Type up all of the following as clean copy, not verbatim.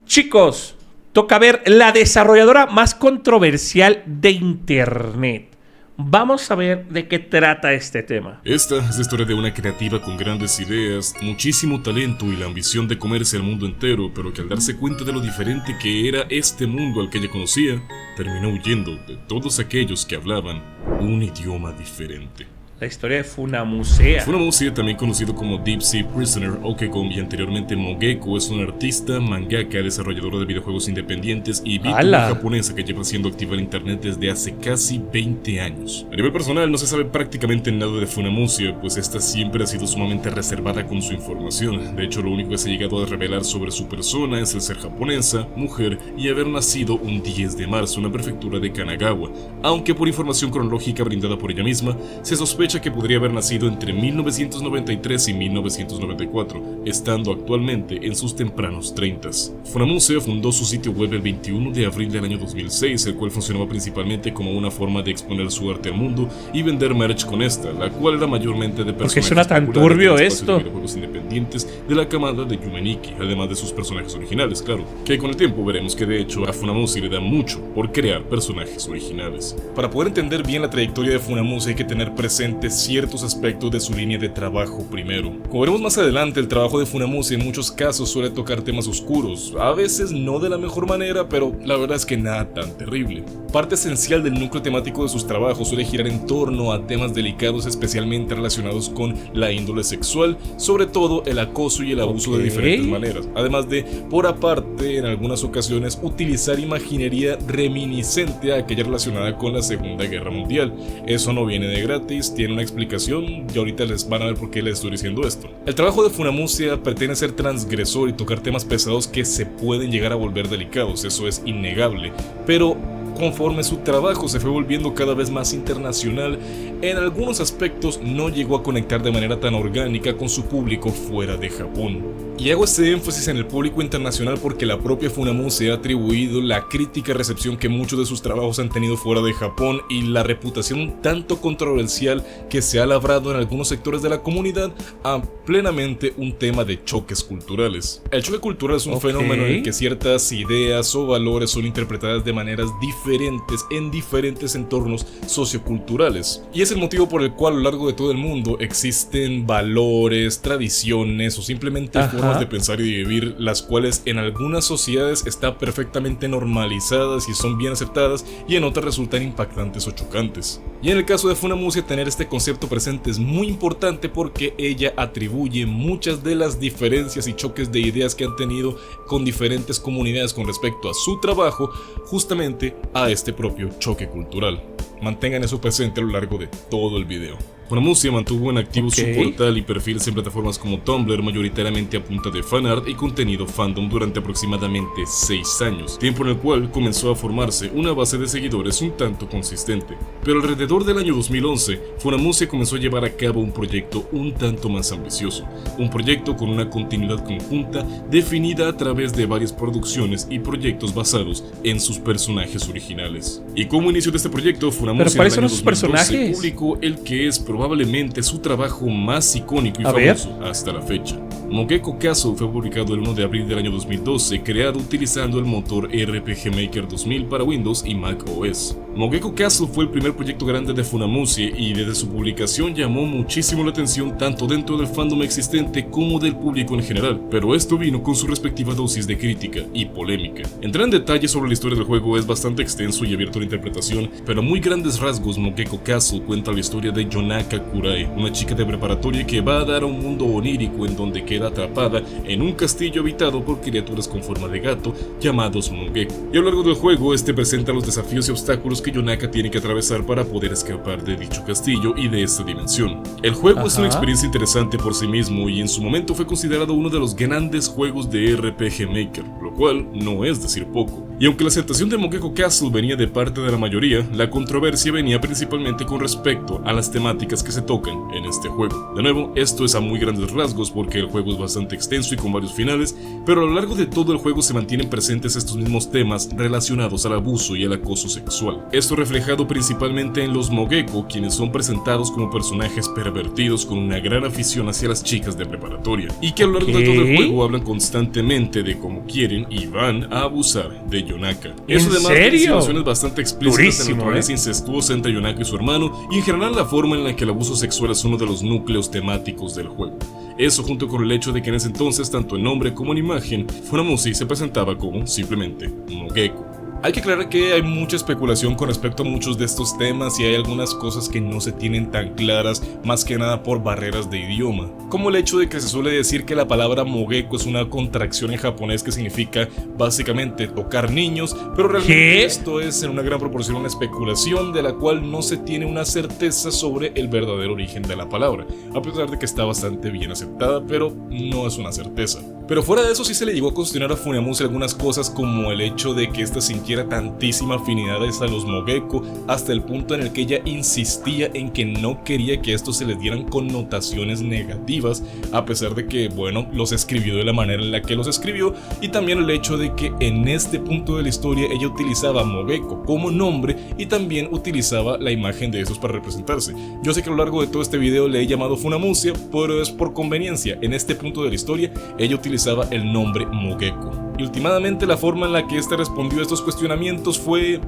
Chicos, toca ver la desarrolladora más controversial de internet. Vamos a ver de qué trata este tema. Esta es la historia de una creativa con grandes ideas, muchísimo talento y la ambición de comerse al mundo entero, pero que al darse cuenta de lo diferente que era este mundo al que ella conocía, terminó huyendo de todos aquellos que hablaban un idioma diferente. La historia de Funamusea. Funamusea, también conocido como Deep Sea Prisoner o Kekom y anteriormente Mogeko, es un artista, mangaka, desarrollador de videojuegos independientes y VTuber japonesa que lleva siendo activa en internet desde hace casi 20 años. A nivel personal no se sabe prácticamente nada de Funamusea, pues esta siempre ha sido sumamente reservada con su información. De hecho, lo único que se ha llegado a revelar sobre su persona es el ser japonesa, mujer y haber nacido un 10 de marzo en la prefectura de Kanagawa, aunque por información cronológica brindada por ella misma, se sospecha que podría haber nacido entre 1993 y 1994, estando actualmente en sus tempranos 30s. Funamusea fundó su sitio web el 21 de abril del año 2006, el cual funcionaba principalmente como una forma de exponer su arte al mundo y vender merch con esta, la cual era mayormente de personajes. ¿Por qué suena tan turbio esto? De videojuegos independientes de la camada de Yumeniki, además de sus personajes originales, claro, que con el tiempo veremos que de hecho a Funamusea le da mucho por crear personajes originales. Para poder entender bien la trayectoria de Funamusea hay que tener presente ciertos aspectos de su línea de trabajo primero. Como veremos más adelante, el trabajo de Funamusea en muchos casos suele tocar temas oscuros, a veces no de la mejor manera, pero la verdad es que nada tan terrible. Parte esencial del núcleo temático de sus trabajos suele girar en torno a temas delicados especialmente relacionados con la índole sexual, sobre todo el acoso y el abuso de diferentes maneras, además de, por aparte, en algunas ocasiones, utilizar imaginería reminiscente a aquella relacionada con la Segunda Guerra Mundial. Eso no viene de gratis, tiene una explicación y ahorita les van a ver por qué les estoy diciendo esto. El trabajo de Funamusea pretende ser transgresor y tocar temas pesados que se pueden llegar a volver delicados, eso es innegable, pero conforme su trabajo se fue volviendo cada vez más internacional, en algunos aspectos no llegó a conectar de manera tan orgánica con su público fuera de Japón. Y hago este énfasis en el público internacional porque la propia Funamusea ha atribuido la crítica recepción que muchos de sus trabajos han tenido fuera de Japón y la reputación un tanto controversial que se ha labrado en algunos sectores de la comunidad a plenamente un tema de choques culturales. El choque cultural es un fenómeno en el que ciertas ideas o valores son interpretadas de maneras diferentes en diferentes entornos socioculturales. Y es el motivo por el cual a lo largo de todo el mundo existen valores, tradiciones o simplemente formas de pensar y de vivir, las cuales en algunas sociedades están perfectamente normalizadas y son bien aceptadas y en otras resultan impactantes o chocantes. Y en el caso de Funamusea, tener este concepto presente es muy importante porque ella atribuye muchas de las diferencias y choques de ideas que han tenido con diferentes comunidades con respecto a su trabajo justamente a este propio choque cultural. Mantengan eso presente a lo largo de todo el video. Funamusea mantuvo en activo su portal y perfiles en plataformas como Tumblr, mayoritariamente a punta de fanart y contenido fandom durante aproximadamente 6 años, tiempo en el cual comenzó a formarse una base de seguidores un tanto consistente. Pero alrededor del año 2011, Funamusea comenzó a llevar a cabo un proyecto un tanto más ambicioso, un proyecto con una continuidad conjunta definida a través de varias producciones y proyectos basados en sus personajes originales. Y como inicio de este proyecto, Funamusea en el año 2012 publicó el que es probablemente su trabajo más icónico y famoso hasta la fecha. Mogeko Castle fue publicado el 1 de abril del año 2012, creado utilizando el motor RPG Maker 2000 para Windows y Mac OS. Mogeko Castle fue el primer proyecto grande de Funamusea y desde su publicación llamó muchísimo la atención tanto dentro del fandom existente como del público en general, pero esto vino con su respectiva dosis de crítica y polémica. Entrar en detalle sobre la historia del juego es bastante extenso y abierto a la interpretación, pero a muy grandes rasgos Mogeko Castle cuenta la historia de Yonaka Kurai, una chica de preparatoria que va a dar a un mundo onírico en donde queda atrapada en un castillo habitado por criaturas con forma de gato llamados Mogeko. Y a lo largo del juego este presenta los desafíos y obstáculos que Yonaka tiene que atravesar para poder escapar de dicho castillo y de esta dimensión. El juego es una experiencia interesante por sí mismo y en su momento fue considerado uno de los grandes juegos de RPG Maker, lo cual no es decir poco. Y aunque la aceptación de Mogeko Castle venía de parte de la mayoría, la controversia venía principalmente con respecto a las temáticas que se tocan en este juego. De nuevo, esto es a muy grandes rasgos porque el juego es bastante extenso y con varios finales, pero a lo largo de todo el juego se mantienen presentes estos mismos temas relacionados al abuso y al acoso sexual. Esto reflejado principalmente en los Mogeko, quienes son presentados como personajes pervertidos con una gran afición hacia las chicas de preparatoria, y que a lo largo de todo el juego hablan constantemente de cómo quieren pueden y van a abusar de Yonaka. ¿En Eso además serio? de insinuaciones bastante explícitas de Durísimo, naturaleza incestuosa entre Yonaka y su hermano, y en general la forma en la que el abuso sexual es uno de los núcleos temáticos del juego. Eso junto con el hecho de que en ese entonces, tanto en nombre como en imagen, Funamushi se presentaba como simplemente Mogeko. Hay que aclarar que hay mucha especulación con respecto a muchos de estos temas y hay algunas cosas que no se tienen tan claras, más que nada por barreras de idioma, como el hecho de que se suele decir que la palabra Mogeko es una contracción en japonés que significa básicamente tocar niños, pero realmente esto es en una gran proporción una especulación de la cual no se tiene una certeza sobre el verdadero origen de la palabra, a pesar de que está bastante bien aceptada, pero no es una certeza. Pero fuera de eso sí se le llegó a cuestionar a Funamushi algunas cosas, como el hecho de que esta sintiera tantísima afinidad a los Mogeko, hasta el punto en el que ella insistía en que no quería que estos se les dieran connotaciones negativas, a pesar de que, bueno, los escribió de la manera en la que los escribió, y también el hecho de que en este punto de la historia ella utilizaba Mogeko como nombre y también utilizaba la imagen de estos para representarse. Yo sé que a lo largo de todo este video le he llamado Funamushi, pero es por conveniencia. En este punto de la historia ella utilizaba el nombre Mogeko. Y últimamente la forma en la que este respondió a estos cuestionamientos fue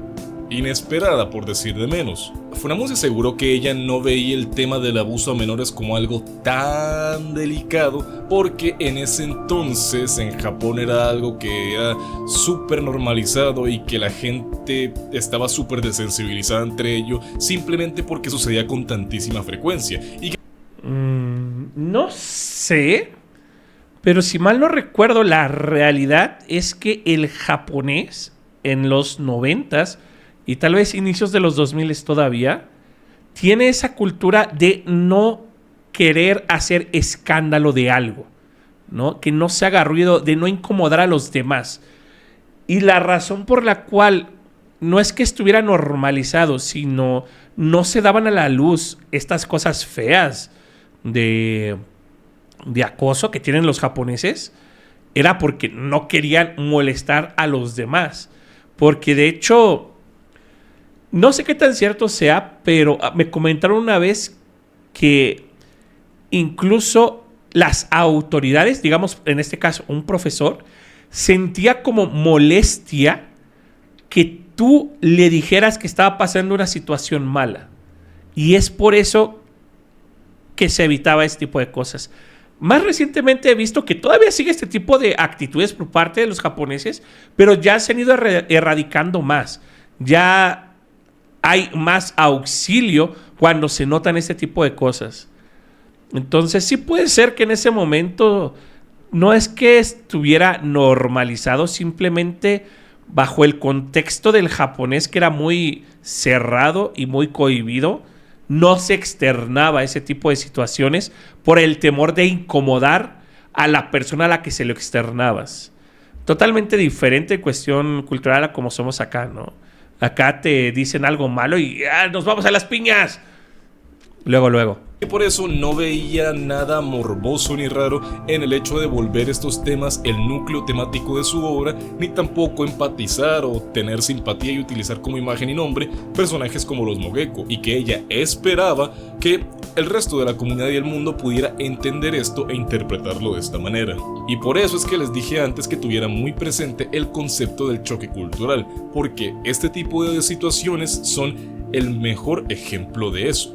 inesperada, por decir de menos. Funamushi aseguró que ella no veía el tema del abuso a menores como algo tan delicado, porque en ese entonces en Japón era algo que era súper normalizado y que la gente estaba súper desensibilizada entre ello, simplemente porque sucedía con tantísima frecuencia. Y no sé, pero si mal no recuerdo, la realidad es que el japonés en los 90s y tal vez inicios de los 2000s todavía tiene esa cultura de no querer hacer escándalo de algo, ¿no? Que no se haga ruido, de no incomodar a los demás. Y la razón por la cual no es que estuviera normalizado, sino no se daban a la luz estas cosas feas de acoso que tienen los japoneses, era porque no querían molestar a los demás. Porque de hecho, no sé qué tan cierto sea, pero me comentaron una vez que incluso las autoridades, digamos en este caso un profesor, sentía como molestia que tú le dijeras que estaba pasando una situación mala. Y es por eso que se evitaba este tipo de cosas. Más recientemente he visto que todavía sigue este tipo de actitudes por parte de los japoneses, pero ya se han ido erradicando más. Ya hay más auxilio cuando se notan este tipo de cosas. Entonces sí puede ser que en ese momento no es que estuviera normalizado, simplemente bajo el contexto del japonés, que era muy cerrado y muy cohibido, no se externaba ese tipo de situaciones por el temor de incomodar a la persona a la que se lo externabas. Totalmente diferente cuestión cultural a como somos acá, ¿no? Acá te dicen algo malo y nos vamos a las piñas. Luego. Y por eso no veía nada morboso ni raro en el hecho de volver estos temas el núcleo temático de su obra, ni tampoco empatizar o tener simpatía y utilizar como imagen y nombre personajes como los Mogeko, y que ella esperaba que el resto de la comunidad y el mundo pudiera entender esto e interpretarlo de esta manera. Y por eso es que les dije antes que tuviera muy presente el concepto del choque cultural, porque este tipo de situaciones son el mejor ejemplo de eso.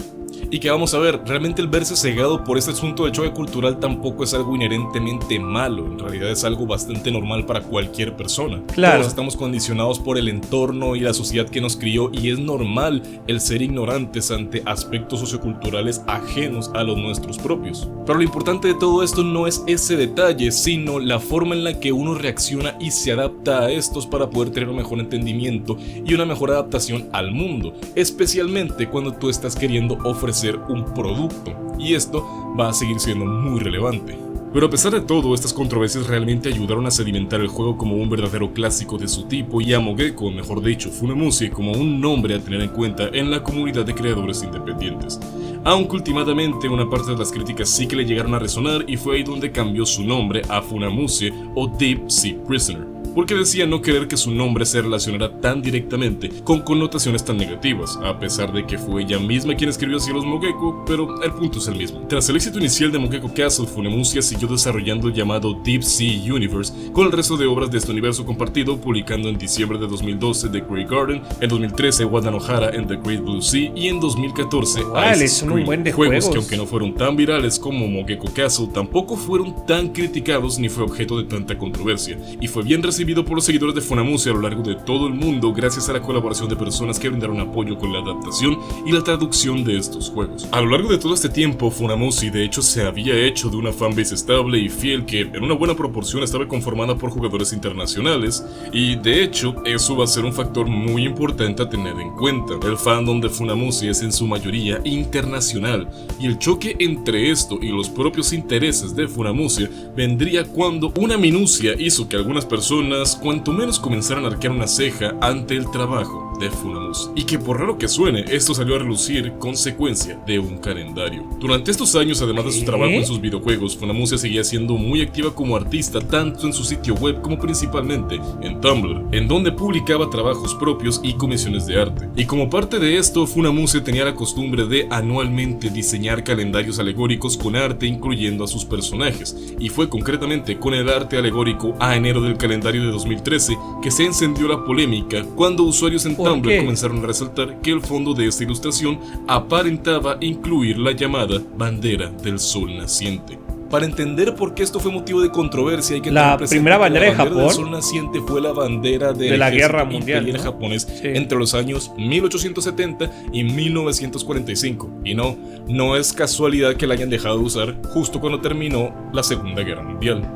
Y que vamos a ver, realmente el verse cegado por este asunto de choque cultural tampoco es algo inherentemente malo, en realidad es algo bastante normal para cualquier persona. Claro. Todos estamos condicionados por el entorno y la sociedad que nos crió, y es normal el ser ignorantes ante aspectos socioculturales ajenos a los nuestros propios. Pero lo importante de todo esto no es ese detalle, sino la forma en la que uno reacciona y se adapta a estos para poder tener un mejor entendimiento y una mejor adaptación al mundo, especialmente cuando tú estás queriendo ofrecer un producto, y esto va a seguir siendo muy relevante. Pero a pesar de todo, estas controversias realmente ayudaron a sedimentar el juego como un verdadero clásico de su tipo, y a Mogeko, mejor dicho, Funamushi, como un nombre a tener en cuenta en la comunidad de creadores independientes. Aunque últimamente una parte de las críticas sí que le llegaron a resonar, y fue ahí donde cambió su nombre a Funamushi o Deep Sea Prisoner. porque decía no querer que su nombre se relacionara tan directamente con connotaciones tan negativas, a pesar de que fue ella misma quien escribió así a los Mogeko, pero el punto es el mismo. Tras el éxito inicial de Mogeko Castle, Funamushi siguió desarrollando el llamado Deep Sea Universe con el resto de obras de este universo compartido, publicando en diciembre de 2012 The Great Garden, en 2013 Wada no Hara and the Great Blue Sea y en 2014 Ice son un buen de juegos que aunque no fueron tan virales como Mogeko Castle, tampoco fueron tan criticados ni fue objeto de tanta controversia, y fue bien recibido por los seguidores de Funamushi a lo largo de todo el mundo gracias a la colaboración de personas que brindaron apoyo con la adaptación y la traducción de estos juegos. A lo largo de todo este tiempo, Funamushi de hecho se había hecho de una fanbase estable y fiel que en una buena proporción estaba conformada por jugadores internacionales, y de hecho eso va a ser un factor muy importante a tener en cuenta. El fandom de Funamushi es en su mayoría internacional, y el choque entre esto y los propios intereses de Funamushi vendría cuando una minucia hizo que algunas personas cuanto menos comenzaran a arquear una ceja ante el trabajo de Funamushi, y que por raro que suene, esto salió a relucir consecuencia de un calendario. Durante estos años, además de su trabajo en sus videojuegos, Funamushi seguía siendo muy activa como artista tanto en su sitio web como principalmente en Tumblr, en donde publicaba trabajos propios y comisiones de arte. Y como parte de esto, Funamushi tenía la costumbre de anualmente diseñar calendarios alegóricos con arte incluyendo a sus personajes, y fue concretamente con el arte alegórico a enero del calendario de 2013 que se encendió la polémica cuando usuarios en Tumblr comenzaron a resaltar que el fondo de esta ilustración aparentaba incluir la llamada bandera del sol naciente. Para entender por qué esto fue motivo de controversia hay que la primera bandera de Japón del sol naciente fue la bandera de la guerra mundial, ¿no? japonés entre los años 1870 y 1945, y no es casualidad que la hayan dejado de usar justo cuando terminó la Segunda Guerra Mundial.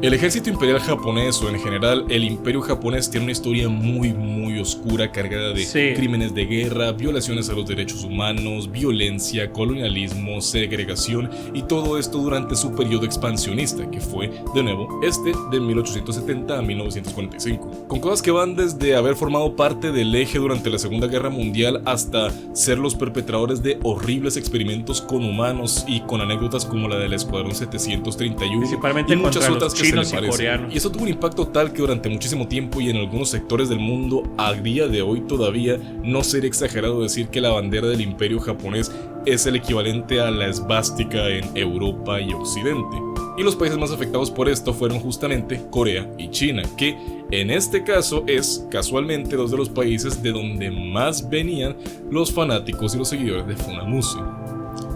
El ejército imperial japonés, o en general el imperio japonés, tiene una historia muy oscura, cargada de crímenes de guerra, violaciones a los derechos humanos, violencia, colonialismo, segregación, y todo esto durante su periodo expansionista, que fue, de nuevo, de 1870 a 1945. Con cosas que van desde haber formado parte del eje durante la Segunda Guerra Mundial hasta ser los perpetradores de horribles experimentos con humanos, y con anécdotas como la del Escuadrón 731 principalmente y muchas otras que chinos y coreanos. Y eso tuvo un impacto tal que durante muchísimo tiempo y en algunos sectores del mundo a día de hoy todavía no sería exagerado decir que la bandera del imperio japonés es el equivalente a la esvástica en Europa y Occidente. Y los países más afectados por esto fueron justamente Corea y China, que en este caso es casualmente dos de los países de donde más venían los fanáticos y los seguidores de Funamushi.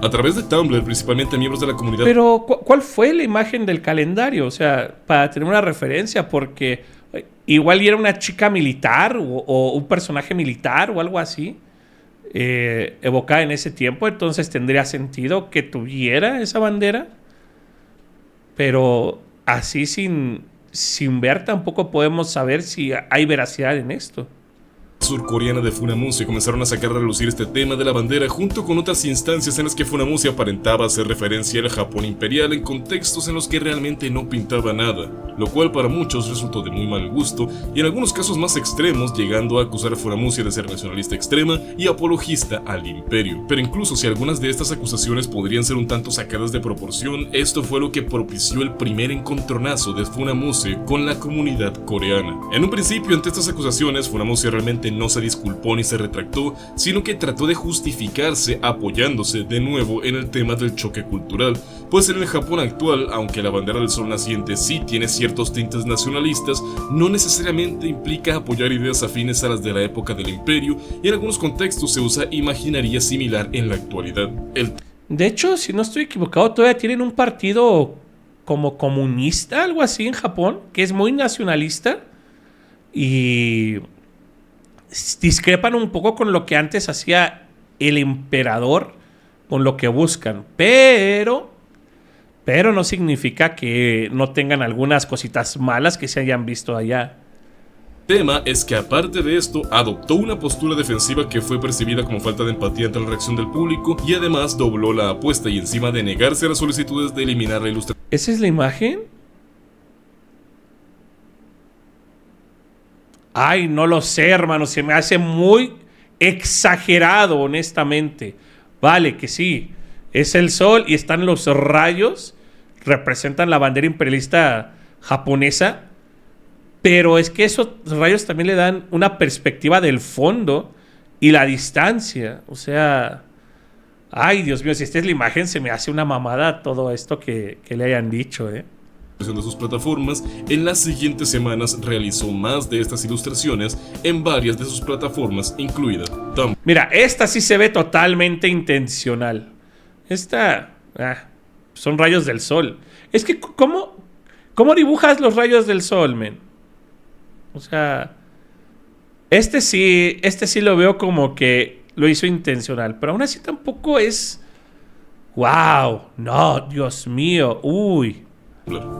A través de Tumblr, principalmente miembros de la comunidad. Pero, ¿cuál fue la imagen del calendario? O sea, para tener una referencia, porque igual era una chica militar o un personaje militar o algo así, evocada en ese tiempo, entonces tendría sentido que tuviera esa bandera, pero así sin ver tampoco podemos saber si hay veracidad en esto. Surcoreana de Funamushi comenzaron a sacar a relucir este tema de la bandera junto con otras instancias en las que Funamushi aparentaba hacer referencia al Japón imperial en contextos en los que realmente no pintaba nada, lo cual para muchos resultó de muy mal gusto y en algunos casos más extremos, llegando a acusar a Funamushi de ser nacionalista extrema y apologista al imperio. Pero incluso si algunas de estas acusaciones podrían ser un tanto sacadas de proporción, esto fue lo que propició el primer encontronazo de Funamushi con la comunidad coreana. En un principio, ante estas acusaciones, Funamushi realmente no se disculpó ni se retractó, sino que trató de justificarse apoyándose de nuevo en el tema del choque cultural, pues en el Japón actual, aunque la bandera del sol naciente sí tiene ciertos tintes nacionalistas, no necesariamente implica apoyar ideas afines a las de la época del imperio, y en algunos contextos se usa imaginaria similar en la actualidad. De hecho, si no estoy equivocado, todavía tienen un partido como comunista, algo así en Japón, que es muy nacionalista y discrepan un poco con lo que antes hacía el emperador, con lo que buscan, pero no significa que no tengan algunas cositas malas que se hayan visto allá. El tema es que aparte de esto, adoptó una postura defensiva que fue percibida como falta de empatía ante la reacción del público, y además dobló la apuesta y encima de negarse a las solicitudes de eliminar la ilustración. ¿Esa es la imagen? Ay, no lo sé, hermano. Se me hace muy exagerado, honestamente. Vale, que sí. Es el sol y están los rayos. Representan la bandera imperialista japonesa. Pero es que esos rayos también le dan una perspectiva del fondo y la distancia. O sea, ay, Dios mío, si esta es la imagen, se me hace una mamada todo esto que le hayan dicho, ¿eh? De sus plataformas, en las siguientes semanas realizó más de estas ilustraciones en varias de sus plataformas, incluida Tumblr. Mira, esta sí se ve totalmente intencional. Esta, son rayos del sol. Es que, ¿cómo dibujas los rayos del sol, men? O sea, este sí lo veo como que lo hizo intencional, pero aún así tampoco es... ¡Wow! No, Dios mío, uy.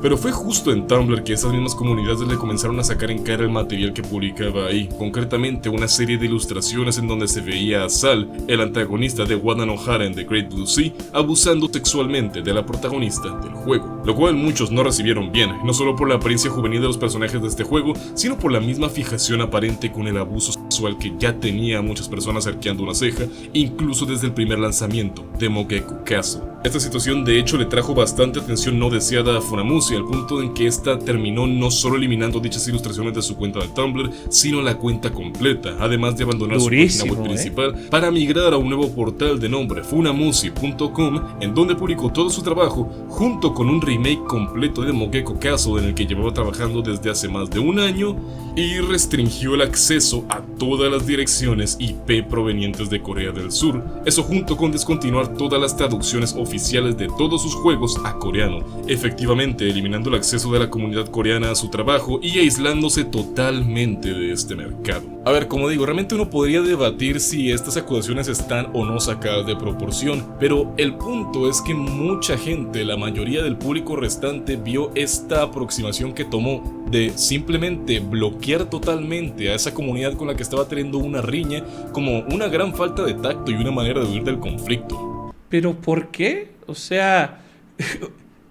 Pero fue justo en Tumblr que esas mismas comunidades le comenzaron a sacar en cara el material que publicaba ahí, concretamente una serie de ilustraciones en donde se veía a Sal, el antagonista de Wada no Hara en The Great Blue Sea, abusando sexualmente de la protagonista del juego, lo cual muchos no recibieron bien, no solo por la apariencia juvenil de los personajes de este juego, sino por la misma fijación aparente con el abuso sexual que ya tenía a muchas personas arqueando una ceja, incluso desde el primer lanzamiento de Mogeko Castle. Esta situación de hecho le trajo bastante atención no deseada a Funamushi, al punto en que esta terminó no solo eliminando dichas ilustraciones de su cuenta de Tumblr, sino la cuenta completa, además de abandonar su página web principal para migrar a un nuevo portal de nombre funamushi.com, en donde publicó todo su trabajo junto con un remake completo de Mogeko Castle en el que llevaba trabajando desde hace más de un año, y restringió el acceso a todas las direcciones IP provenientes de Corea del Sur, eso junto con descontinuar todas las traducciones oficiales de todos sus juegos a coreano, efectivamente eliminando el acceso de la comunidad coreana a su trabajo y aislándose totalmente de este mercado. A ver, como digo, realmente uno podría debatir si estas acusaciones están o no sacadas de proporción, pero el punto es que mucha gente, la mayoría del público restante, vio esta aproximación que tomó de simplemente bloquear totalmente a esa comunidad con la que estaba teniendo una riña como una gran falta de tacto y una manera de huir del conflicto. ¿Pero por qué? O sea,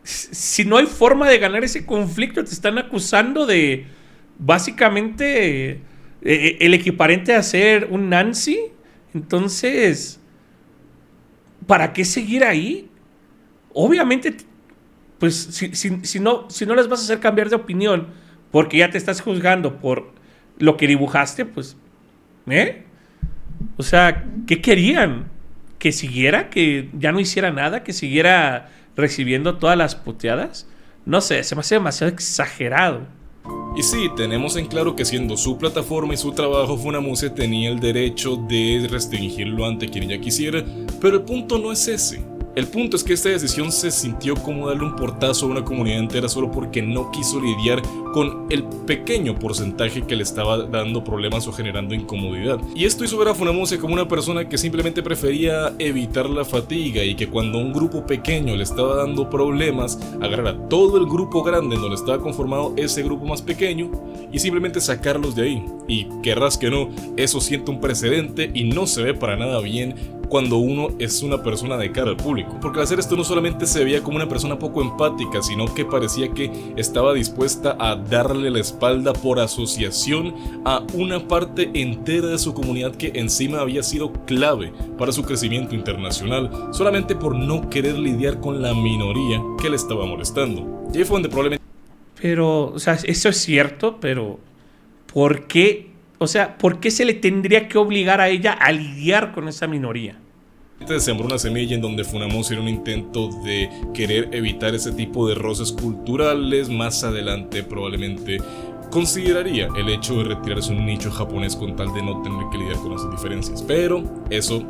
si no hay forma de ganar ese conflicto, te están acusando de básicamente el equivalente a ser un Nancy. Entonces, ¿para qué seguir ahí? Obviamente, pues si no les vas a hacer cambiar de opinión porque ya te estás juzgando por lo que dibujaste, pues, o sea, ¿qué querían? ¿Que siguiera? ¿Que ya no hiciera nada? ¿Que siguiera recibiendo todas las puteadas? No sé, se me hace demasiado exagerado. Y sí, tenemos en claro que siendo su plataforma y su trabajo, Funamushi tenía el derecho de restringirlo ante quien ella quisiera, pero el punto no es ese. El punto es que esta decisión se sintió como darle un portazo a una comunidad entera solo porque no quiso lidiar con el pequeño porcentaje que le estaba dando problemas o generando incomodidad. Y esto hizo ver a Funamushi como una persona que simplemente prefería evitar la fatiga y que cuando un grupo pequeño le estaba dando problemas, agarrar a todo el grupo grande en donde estaba conformado ese grupo más pequeño y simplemente sacarlos de ahí. Y querrás que no, eso siente un precedente y no se ve para nada bien cuando uno es una persona de cara al público, porque al hacer esto no solamente se veía como una persona poco empática, sino que parecía que estaba dispuesta a darle la espalda por asociación a una parte entera de su comunidad que encima había sido clave para su crecimiento internacional, solamente por no querer lidiar con la minoría que le estaba molestando. Y ahí fue donde probablemente... Pero, o sea, eso es cierto, pero ¿por qué? O sea, ¿por qué se le tendría que obligar a ella a lidiar con esa minoría? Se sembró una semilla en donde Funamushi era un intento de querer evitar ese tipo de roces culturales. Más adelante probablemente consideraría el hecho de retirarse un nicho japonés con tal de no tener que lidiar con esas diferencias, pero eso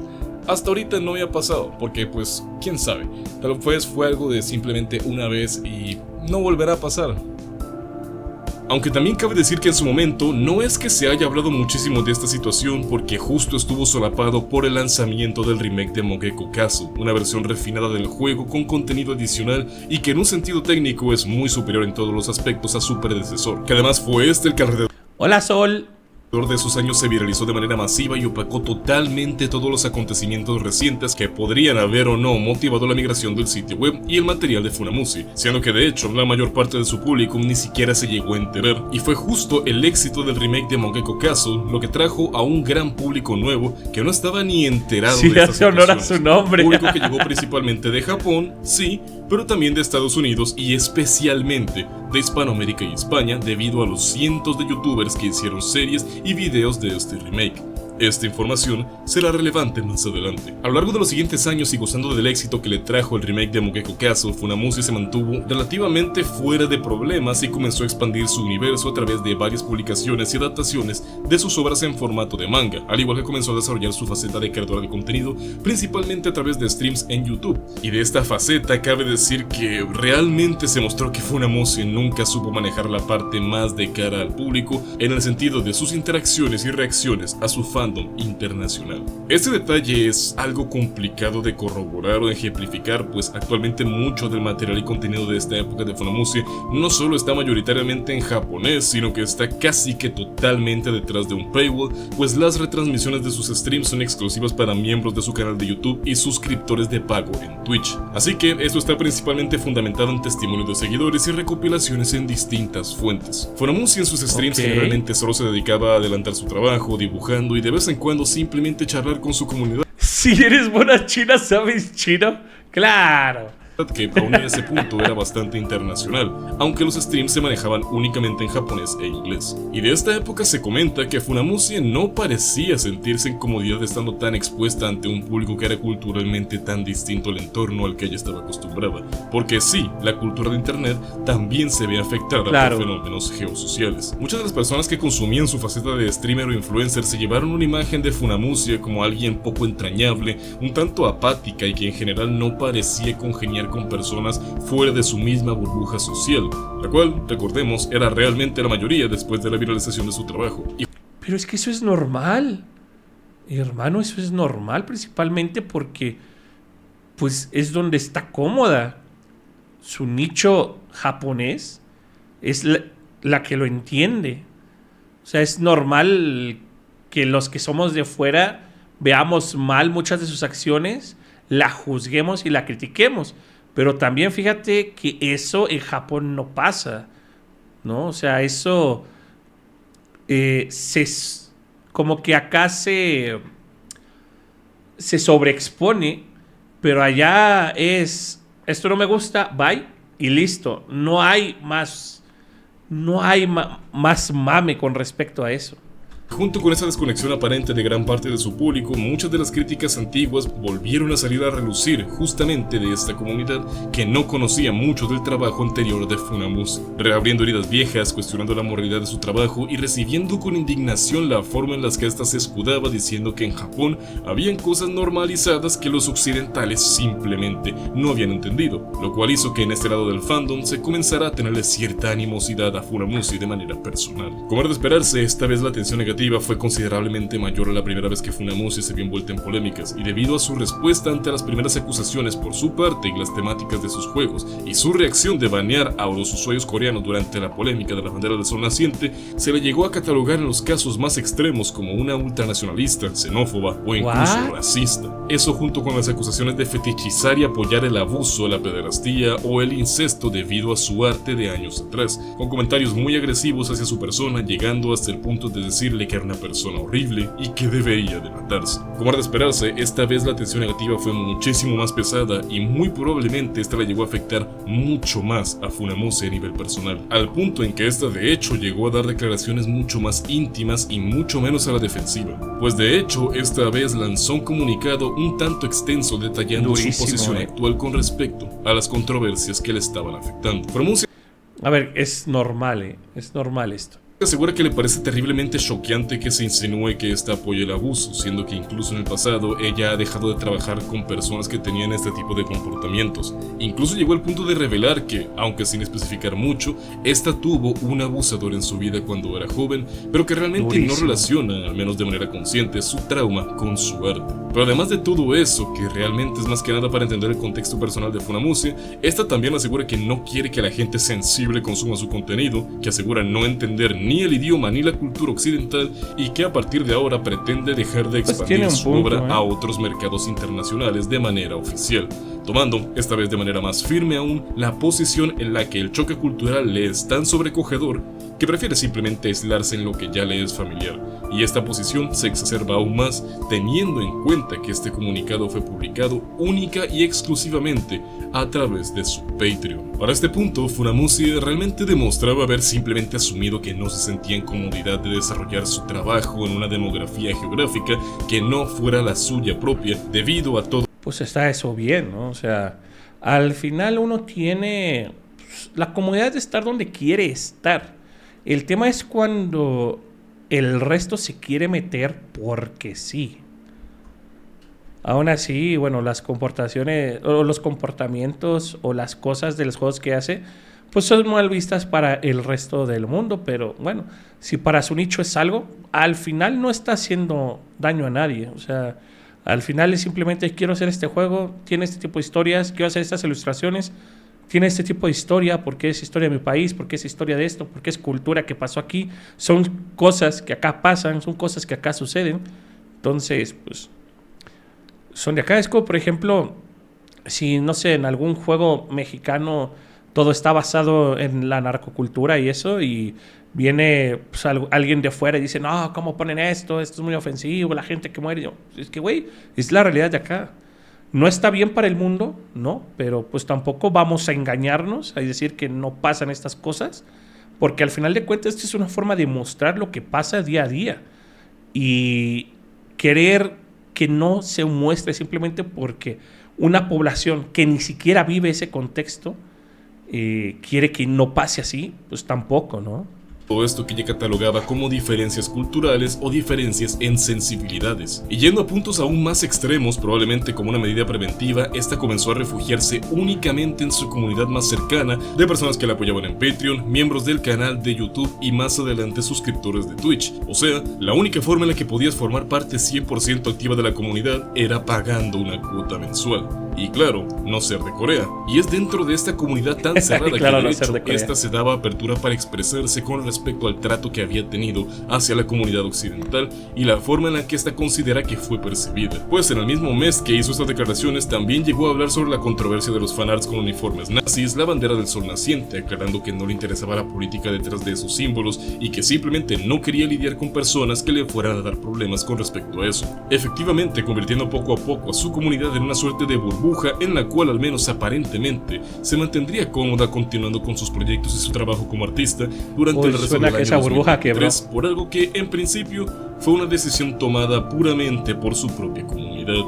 hasta ahorita no había pasado, porque pues quién sabe, tal vez fue algo de simplemente una vez y no volverá a pasar. Aunque también cabe decir que en su momento no es que se haya hablado muchísimo de esta situación, porque justo estuvo solapado por el lanzamiento del remake de Mogeko Castle, una versión refinada del juego con contenido adicional y que en un sentido técnico es muy superior en todos los aspectos a su predecesor, que además fue este el que alrededor Hola, Sol. de esos años se viralizó de manera masiva y opacó totalmente todos los acontecimientos recientes que podrían haber o no motivado la migración del sitio web y el material de Funamushi, siendo que de hecho la mayor parte de su público ni siquiera se llegó a enterar, y fue justo el éxito del remake de Mogeko Castle lo que trajo a un gran público nuevo que no estaba ni enterado de estas hace honor a su nombre. Público que llegó principalmente de Japón, sí, pero también de Estados Unidos y especialmente de Hispanoamérica y España debido a los cientos de youtubers que hicieron series y videos de este remake. Esta información será relevante más adelante. A lo largo de los siguientes años y gozando del éxito que le trajo el remake de Mugeko Castle, Funamuse se mantuvo relativamente fuera de problemas y comenzó a expandir su universo a través de varias publicaciones y adaptaciones de sus obras en formato de manga, al igual que comenzó a desarrollar su faceta de creadora de contenido, principalmente a través de streams en YouTube. Y de esta faceta cabe decir que realmente se mostró que Funamuse nunca supo manejar la parte más de cara al público en el sentido de sus interacciones y reacciones a su fandom internacional. Este detalle es algo complicado de corroborar o de ejemplificar, pues actualmente mucho del material y contenido de esta época de Funamuse no solo está mayoritariamente en japonés, sino que está casi que totalmente detrás de un paywall, pues las retransmisiones de sus streams son exclusivas para miembros de su canal de YouTube y suscriptores de pago en Twitch. Así que esto está principalmente fundamentado en testimonios de seguidores y recopilaciones en distintas fuentes. Funamuse en sus streams generalmente solo se dedicaba a adelantar su trabajo, dibujando y de vez en cuando simplemente charlar con su comunidad. Si eres buena china, ¿sabes chino? ¡Claro! Que aún en ese punto era bastante internacional, aunque los streams se manejaban únicamente en japonés e inglés. Y de esta época se comenta que Funamuse no parecía sentirse en comodidad estando tan expuesta ante un público que era culturalmente tan distinto al entorno al que ella estaba acostumbrada, porque sí, la cultura de internet también se ve afectada por fenómenos geosociales. Muchas de las personas que consumían su faceta de streamer o influencer se llevaron una imagen de Funamuse como alguien poco entrañable, un tanto apática y que en general no parecía congeniar con personas fuera de su misma burbuja social, la cual, recordemos, era realmente la mayoría después de la viralización de su trabajo. Pero es que eso es normal, hermano, eso es normal, principalmente porque pues es donde está cómoda. Su nicho japonés es la que lo entiende. O sea, es normal que los que somos de fuera veamos mal muchas de sus acciones, la juzguemos y la critiquemos. Pero también fíjate que eso en Japón no pasa, ¿no? O sea, eso como que acá se sobreexpone, pero allá es, esto no me gusta, bye, y listo. No hay más mame con respecto a eso. Junto con esa desconexión aparente de gran parte de su público, muchas de las críticas antiguas volvieron a salir a relucir justamente de esta comunidad que no conocía mucho del trabajo anterior de Funamuse, reabriendo heridas viejas, cuestionando la moralidad de su trabajo y recibiendo con indignación la forma en la que ésta se escudaba diciendo que en Japón habían cosas normalizadas que los occidentales simplemente no habían entendido, lo cual hizo que en este lado del fandom se comenzara a tenerle cierta animosidad a Funamuse de manera personal. Como era de esperarse, esta vez la atención negativa fue considerablemente mayor a la primera vez que Funamuse se vio envuelta en polémicas, y debido a su respuesta ante las primeras acusaciones por su parte y las temáticas de sus juegos, y su reacción de banear a los usuarios coreanos durante la polémica de la bandera del sol naciente, se le llegó a catalogar en los casos más extremos como una ultranacionalista, xenófoba o incluso racista. Eso junto con las acusaciones de fetichizar y apoyar el abuso, la pederastía o el incesto debido a su arte de años atrás, con comentarios muy agresivos hacia su persona, llegando hasta el punto de decirle que era una persona horrible y que debería de matarse. Como era de esperarse, esta vez la atención negativa fue muchísimo más pesada y muy probablemente esta le llegó a afectar mucho más a Funamuse a nivel personal, al punto en que esta de hecho llegó a dar declaraciones mucho más íntimas y mucho menos a la defensiva, pues de hecho esta vez lanzó un comunicado un tanto extenso detallando su posición actual con respecto a las controversias que le estaban afectando. A ver, es normal esto. Asegura que le parece terriblemente choqueante que se insinúe que ésta apoya el abuso, siendo que incluso en el pasado ella ha dejado de trabajar con personas que tenían este tipo de comportamientos. Incluso llegó al punto de revelar que, aunque sin especificar mucho, esta tuvo un abusador en su vida cuando era joven, pero que realmente no relaciona, al menos de manera consciente, su trauma con su arte. Pero además de todo eso, que realmente es más que nada para entender el contexto personal de Funamuse, esta también asegura que no quiere que la gente sensible consuma su contenido, que asegura no entender ni el idioma ni la cultura occidental y que a partir de ahora pretende dejar de expandir su obra a otros mercados internacionales de manera oficial, tomando, esta vez de manera más firme aún, la posición en la que el choque cultural le es tan sobrecogedor que prefiere simplemente aislarse en lo que ya le es familiar, y esta posición se exacerba aún más teniendo en cuenta que este comunicado fue publicado única y exclusivamente a través de su Patreon. Para este punto, Funamushi realmente demostraba haber simplemente asumido que no se sentía en comodidad de desarrollar su trabajo en una demografía geográfica que no fuera la suya propia, debido a todo. Pues está eso bien, ¿no? O sea, al final uno tiene la comodidad de estar donde quiere estar. El tema es cuando el resto se quiere meter porque sí. Aún así, bueno, las comportaciones o los comportamientos o las cosas de los juegos que hace, pues son mal vistas para el resto del mundo. Pero bueno, si para su nicho es algo, al final no está haciendo daño a nadie. O sea, al final es simplemente quiero hacer este juego, tiene este tipo de historias, quiero hacer estas ilustraciones, tiene este tipo de historia, porque es historia de mi país, porque es historia de esto, porque es cultura que pasó aquí. Son cosas que acá pasan, son cosas que acá suceden. Entonces, pues, son de acá. Es como, por ejemplo, si, no sé, en algún juego mexicano todo está basado en la narcocultura y eso, y viene pues, alguien de fuera y dice, no, ¿cómo ponen esto? Esto es muy ofensivo, la gente que muere. Yo, es que, güey, es la realidad de acá. No está bien para el mundo, no, pero pues tampoco vamos a engañarnos, a decir que no pasan estas cosas, porque al final de cuentas esto es una forma de mostrar lo que pasa día a día. Y querer que no se muestre simplemente porque una población que ni siquiera vive ese contexto quiere que no pase así, pues tampoco, ¿no? Todo esto que ella catalogaba como diferencias culturales o diferencias en sensibilidades. Y yendo a puntos aún más extremos, probablemente como una medida preventiva, esta comenzó a refugiarse únicamente en su comunidad más cercana de personas que la apoyaban en Patreon, miembros del canal de YouTube y más adelante suscriptores de Twitch. O sea, la única forma en la que podías formar parte 100% activa de la comunidad era pagando una cuota mensual. Y claro, no ser de Corea. Y es dentro de esta comunidad tan cerrada claro, que de no ser hecho de Corea. esta se daba apertura para expresarse con respecto al trato que había tenido hacia la comunidad occidental y la forma en la que ésta considera que fue percibida. Pues en el mismo mes que hizo estas declaraciones también llegó a hablar sobre la controversia de los fanarts con uniformes nazis, la bandera del sol naciente, aclarando que no le interesaba la política detrás de esos símbolos y que simplemente no quería lidiar con personas que le fueran a dar problemas con respecto a eso. Efectivamente, convirtiendo poco a poco a su comunidad en una suerte de burbuja en la cual al menos aparentemente se mantendría cómoda continuando con sus proyectos y su trabajo como artista durante el resto del año 2023, por algo que en principio fue una decisión tomada puramente por su propia comunidad.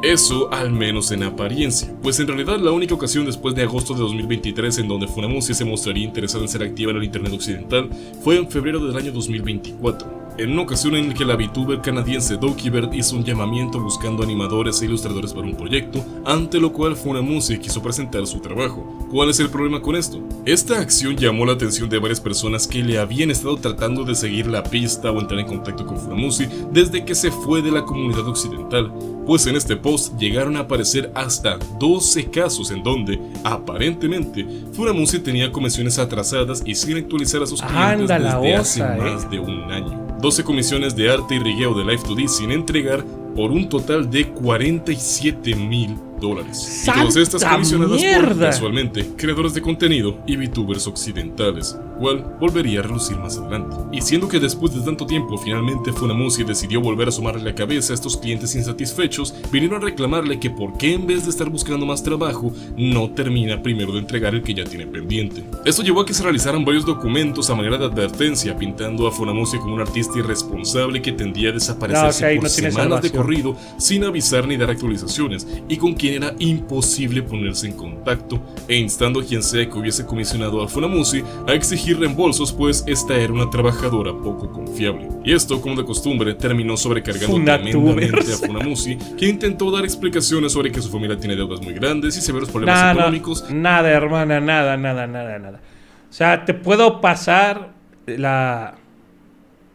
Eso al menos en apariencia, pues en realidad la única ocasión después de agosto de 2023 en donde Funamushi se mostraría interesada en ser activa en el internet occidental fue en febrero del año 2024. En una ocasión en la que la VTuber canadiense Dokibird hizo un llamamiento buscando animadores e ilustradores para un proyecto, ante lo cual Funamushi quiso presentar su trabajo. ¿Cuál es el problema con esto? Esta acción llamó la atención de varias personas que le habían estado tratando de seguir la pista o entrar en contacto con Funamushi desde que se fue de la comunidad occidental, pues en este post llegaron a aparecer hasta 12 casos en donde, aparentemente, Funamushi tenía comisiones atrasadas y sin actualizar a sus clientes desde hace más de un año. 12 comisiones de arte y rigueo de Live2D sin entregar por un total de $47,000. Y todas estas comisionadas por, casualmente, creadores de contenido y VTubers occidentales, cual volvería a relucir más adelante. Y siendo que después de tanto tiempo finalmente Funamushi decidió volver a sumarle la cabeza a estos clientes insatisfechos, vinieron a reclamarle que por qué en vez de estar buscando más trabajo, no termina primero de entregar el que ya tiene pendiente. Esto llevó a que se realizaran varios documentos a manera de advertencia, pintando a Funamushi como un artista irresponsable que tendía a desaparecerse por semanas de corrido sin avisar ni dar actualizaciones, y con quien era imposible ponerse en contacto, e instando a quien sea que hubiese comisionado a Funamushi a exigir reembolsos, pues esta era una trabajadora poco confiable. Y esto, como de costumbre, terminó sobrecargando tremendamente a Funamushi, que intentó dar explicaciones sobre que su familia tiene deudas muy grandes y severos problemas económicos. Nada, hermana, nada. O sea, te puedo pasar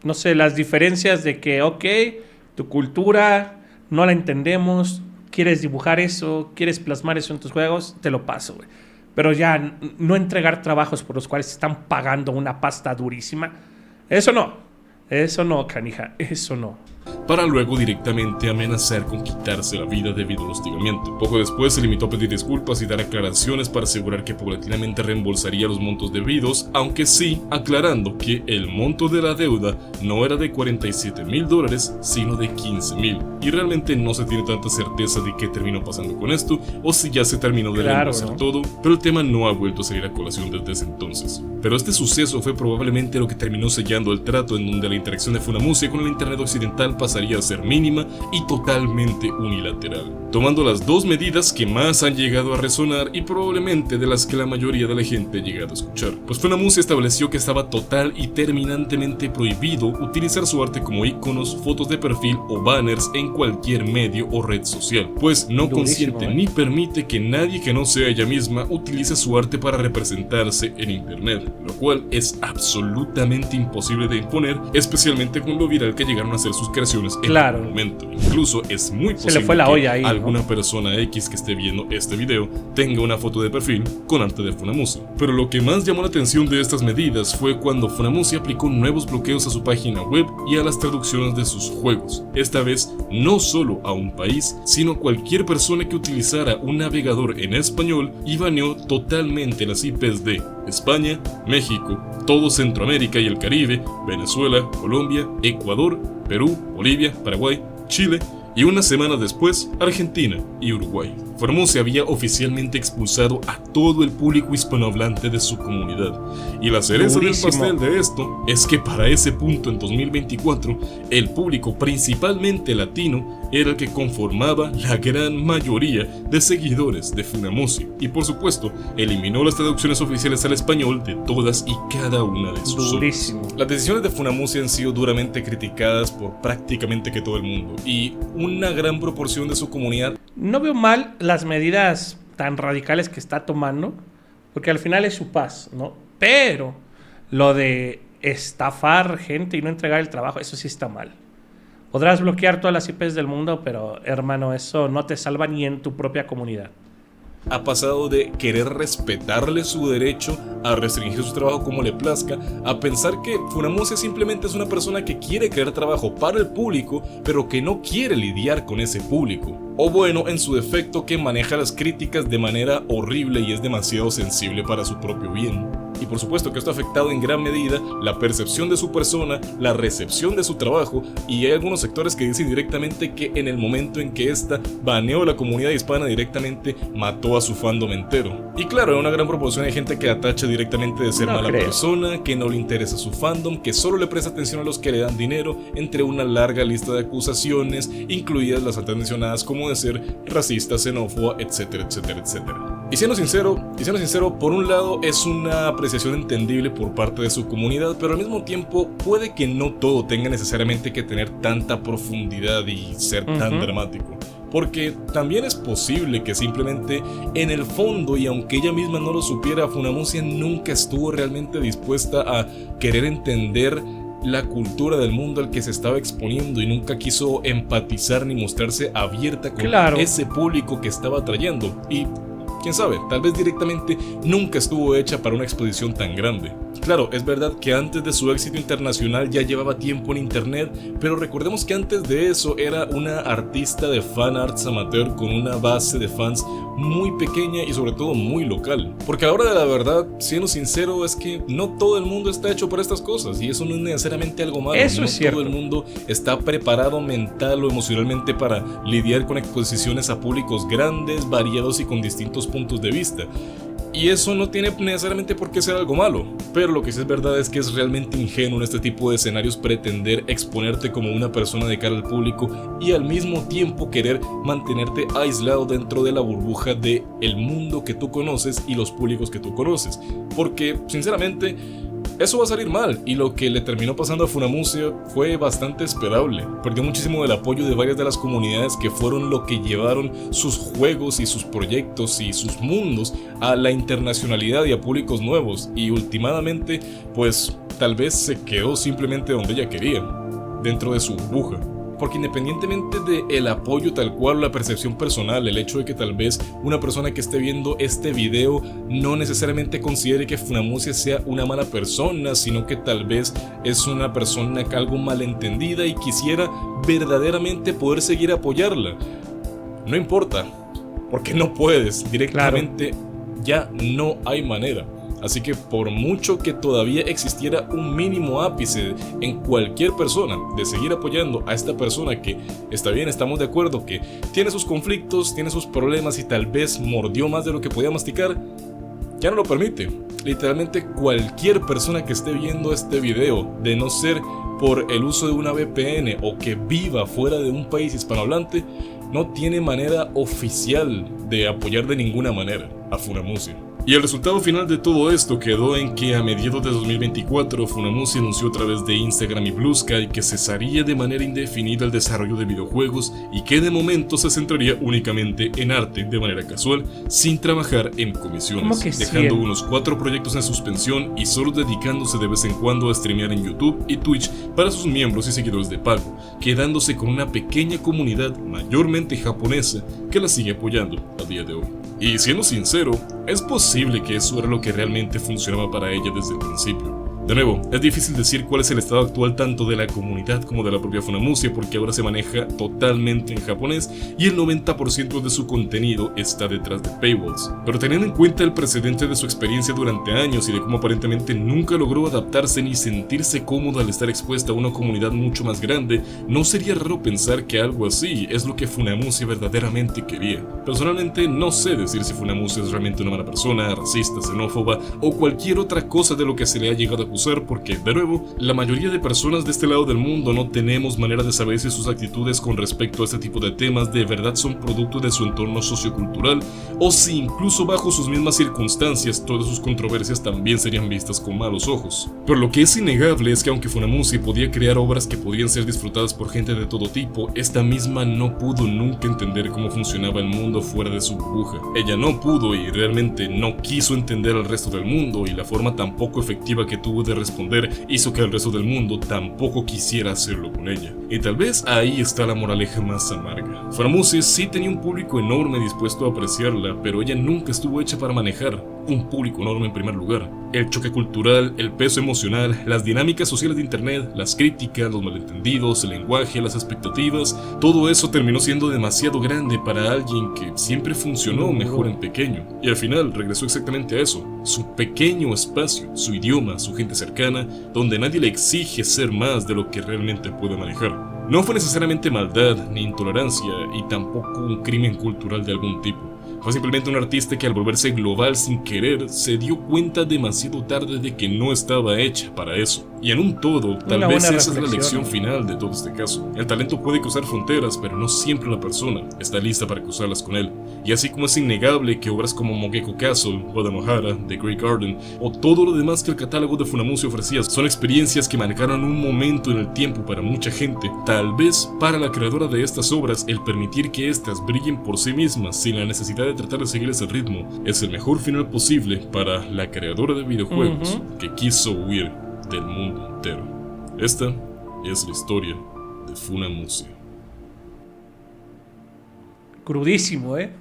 no sé, las diferencias de que, ok, tu cultura no la entendemos, quieres dibujar eso, quieres plasmar eso en tus juegos, te lo paso, güey. Pero ya no entregar trabajos por los cuales te están pagando una pasta durísima, eso no, canija, eso no. para luego directamente amenazar con quitarse la vida debido al hostigamiento. Poco después se limitó a pedir disculpas y dar aclaraciones para asegurar que paulatinamente reembolsaría los montos debidos, aunque sí aclarando que el monto de la deuda no era de $47,000, sino de $15,000, y realmente no se tiene tanta certeza de qué terminó pasando con esto o si ya se terminó de reembolsar todo, pero el tema no ha vuelto a salir a colación desde ese entonces. Pero este suceso fue probablemente lo que terminó sellando el trato en donde la interacción de Funamushi con el internet occidental pasaría a ser mínima y totalmente unilateral, tomando las dos medidas que más han llegado a resonar y probablemente de las que la mayoría de la gente ha llegado a escuchar. Pues Funamushi estableció que estaba total y terminantemente prohibido utilizar su arte como iconos, fotos de perfil o banners en cualquier medio o red social, pues no consiente ni permite que nadie que no sea ella misma utilice su arte para representarse en internet, lo cual es absolutamente imposible de imponer, especialmente con lo viral que llegaron a ser sus creaciones en el momento. Incluso es muy posible que alguna persona X que esté viendo este video tenga una foto de perfil con arte de Funamushi. Pero lo que más llamó la atención de estas medidas fue cuando Funamushi aplicó nuevos bloqueos a su página web y a las traducciones de sus juegos, esta vez no solo a un país, sino a cualquier persona que utilizara un navegador en español, y baneó totalmente las IPs de España, México, todo Centroamérica y el Caribe, Venezuela, Colombia, Ecuador, Perú, Bolivia, Paraguay, Chile y unas semanas después Argentina y Uruguay. Funamushi había oficialmente expulsado a todo el público hispanohablante de su comunidad, y la cereza del pastel de esto es que para ese punto en 2024 el público principalmente latino era el que conformaba la gran mayoría de seguidores de Funamushi, y por supuesto eliminó las traducciones oficiales al español de todas y cada una de sus obras. Las decisiones de Funamushi han sido duramente criticadas por prácticamente que todo el mundo, y una gran proporción de su comunidad. No veo mal las medidas tan radicales que está tomando, porque al final es su paz, ¿no? Pero lo de estafar gente y no entregar el trabajo, eso sí está mal. Podrás bloquear todas las IPs del mundo, pero hermano, eso no te salva ni en tu propia comunidad. Ha pasado de querer respetarle su derecho a restringir su trabajo como le plazca, a pensar que Funamushi simplemente es una persona que quiere crear trabajo para el público, pero que no quiere lidiar con ese público. O bueno, en su defecto, que maneja las críticas de manera horrible y es demasiado sensible para su propio bien. Y por supuesto que esto ha afectado en gran medida la percepción de su persona, la recepción de su trabajo, y hay algunos sectores que dicen directamente que en el momento en que esta baneó a la comunidad hispana directamente, mató a su fandom entero. Y claro, hay una gran proporción de gente que atacha directamente de ser mala persona, que no le interesa su fandom, que solo le presta atención a los que le dan dinero, entre una larga lista de acusaciones, incluidas las antes mencionadas como de ser racista, xenófoba, etcétera, etcétera, etcétera. Y siendo sincero, por un lado es una apreciación entendible por parte de su comunidad, pero al mismo tiempo puede que no todo tenga necesariamente que tener tanta profundidad y ser tan dramático. Porque también es posible que simplemente en el fondo, y aunque ella misma no lo supiera, Funamushi nunca estuvo realmente dispuesta a querer entender la cultura del mundo al que se estaba exponiendo, y nunca quiso empatizar ni mostrarse abierta con ese público que estaba atrayendo. Y quién sabe, tal vez directamente nunca estuvo hecha para una exposición tan grande. Claro, es verdad que antes de su éxito internacional ya llevaba tiempo en internet, pero recordemos que antes de eso era una artista de fan arts amateur con una base de fans muy pequeña y sobre todo muy local. Porque a la hora de la verdad, siendo sincero, es que no todo el mundo está hecho para estas cosas, y eso no es necesariamente algo malo. Eso es cierto. No todo el mundo está preparado mental o emocionalmente para lidiar con exposiciones a públicos grandes, variados y con distintos puntos de vista. Y eso no tiene necesariamente por qué ser algo malo, pero lo que sí es verdad es que es realmente ingenuo en este tipo de escenarios pretender exponerte como una persona de cara al público y al mismo tiempo querer mantenerte aislado dentro de la burbuja de el mundo que tú conoces y los públicos que tú conoces, porque sinceramente eso va a salir mal, y lo que le terminó pasando a Funamushi fue bastante esperable. Perdió muchísimo del apoyo de varias de las comunidades que fueron lo que llevaron sus juegos y sus proyectos y sus mundos a la internacionalidad y a públicos nuevos, y últimamente pues tal vez se quedó simplemente donde ella quería, dentro de su burbuja. Porque independientemente del apoyo tal cual o la percepción personal, el hecho de que tal vez una persona que esté viendo este video no necesariamente considere que Funamuse sea una mala persona, sino que tal vez es una persona algo malentendida y quisiera verdaderamente poder seguir apoyarla. No importa, porque no puedes, directamente ya no hay manera. Así que por mucho que todavía existiera un mínimo ápice en cualquier persona de seguir apoyando a esta persona que está bien, estamos de acuerdo que tiene sus conflictos, tiene sus problemas y tal vez mordió más de lo que podía masticar, ya no lo permite. Literalmente cualquier persona que esté viendo este video, de no ser por el uso de una VPN o que viva fuera de un país hispanohablante, no tiene manera oficial de apoyar de ninguna manera a Funamuse. Y el resultado final de todo esto quedó en que a mediados de 2024 Funamuse anunció a través de Instagram y Blue Sky que cesaría de manera indefinida el desarrollo de videojuegos y que de momento se centraría únicamente en arte de manera casual, sin trabajar en comisiones, dejando unos 4 proyectos en suspensión y solo dedicándose de vez en cuando a streamear en YouTube y Twitch para sus miembros y seguidores de pago, quedándose con una pequeña comunidad mayormente japonesa que la sigue apoyando a día de hoy. Y siendo sincero, es posible que eso era lo que realmente funcionaba para ella desde el principio. De nuevo, es difícil decir cuál es el estado actual tanto de la comunidad como de la propia Funamuse, porque ahora se maneja totalmente en japonés y el 90% de su contenido está detrás de paywalls. Pero teniendo en cuenta el precedente de su experiencia durante años y de cómo aparentemente nunca logró adaptarse ni sentirse cómoda al estar expuesta a una comunidad mucho más grande, no sería raro pensar que algo así es lo que Funamuse verdaderamente quería. Personalmente no sé decir si Funamuse es realmente una mala persona, racista, xenófoba o cualquier otra cosa de lo que se le ha llegado a acusar, porque, de nuevo, la mayoría de personas de este lado del mundo no tenemos manera de saber si sus actitudes con respecto a este tipo de temas de verdad son producto de su entorno sociocultural o si incluso bajo sus mismas circunstancias todas sus controversias también serían vistas con malos ojos. Pero lo que es innegable es que aunque Funamuse podía crear obras que podían ser disfrutadas por gente de todo tipo, esta misma no pudo nunca entender cómo funcionaba el mundo fuera de su burbuja. Ella no pudo y realmente no quiso entender al resto del mundo, y la forma tan poco efectiva que tuvo de responder hizo que el resto del mundo tampoco quisiera hacerlo con ella. Y tal vez ahí está la moraleja más amarga. Funamuse sí tenía un público enorme dispuesto a apreciarla, pero ella nunca estuvo hecha para manejar un público enorme en primer lugar. El choque cultural, el peso emocional, las dinámicas sociales de internet, las críticas, los malentendidos, el lenguaje, las expectativas, todo eso terminó siendo demasiado grande para alguien que siempre funcionó mejor en pequeño. Y al final regresó exactamente a eso, su pequeño espacio, su idioma, su gente cercana, donde nadie le exige ser más de lo que realmente puede manejar. No fue necesariamente maldad ni intolerancia y tampoco un crimen cultural de algún tipo. Fue simplemente un artista que al volverse global sin querer se dio cuenta demasiado tarde de que no estaba hecha para eso. Y en un todo, tal vez esa es la lección final de todo este caso. El talento puede cruzar fronteras, pero no siempre la persona está lista para cruzarlas con él. Y así como es innegable que obras como Mogeko Castle, Guadalajara, The Great Garden o todo lo demás que el catálogo de Funamuse ofrecía son experiencias que marcaron un momento en el tiempo para mucha gente, tal vez para la creadora de estas obras el permitir que éstas brillen por sí mismas sin la necesidad de tratar de seguir ese ritmo es el mejor final posible para la creadora de videojuegos que quiso huir del mundo entero. Esta es la historia de Funamuse. Crudísimo, ¿eh?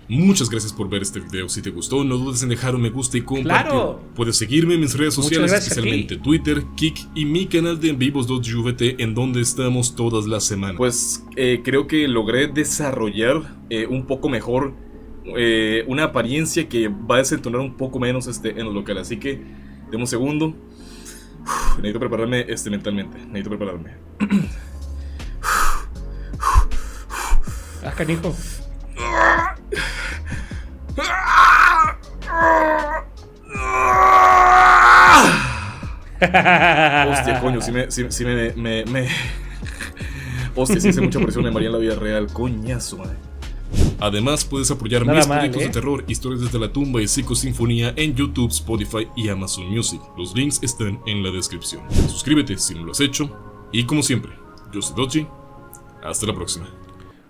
Muchas gracias por ver este video. Si te gustó, no dudes en dejar un me gusta y compartir. ¡Claro! Puedes seguirme en mis redes sociales, especialmente Twitter, Kik y mi canal de envivos.jvt, en donde estamos todas las semanas. Pues creo que logré desarrollar un poco mejor una apariencia que va a desentonar un poco menos en lo local. Así que, deme un segundo. Necesito prepararme mentalmente. Necesito prepararme. Canijo. Hostia, coño, Hostia, si hace mucha presión me maría en la vida real. Coñazo, madre. Además, puedes apoyar mis proyectos de terror, historias desde la tumba y psicosinfonía en YouTube, Spotify y Amazon Music. Los links están en la descripción. Suscríbete si no lo has hecho. Y como siempre, yo soy Dochi. Hasta la próxima.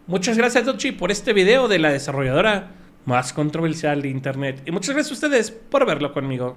Muchas gracias, Dochi, por este video de la desarrolladora más controversial de internet. Y muchas gracias a ustedes por verlo conmigo.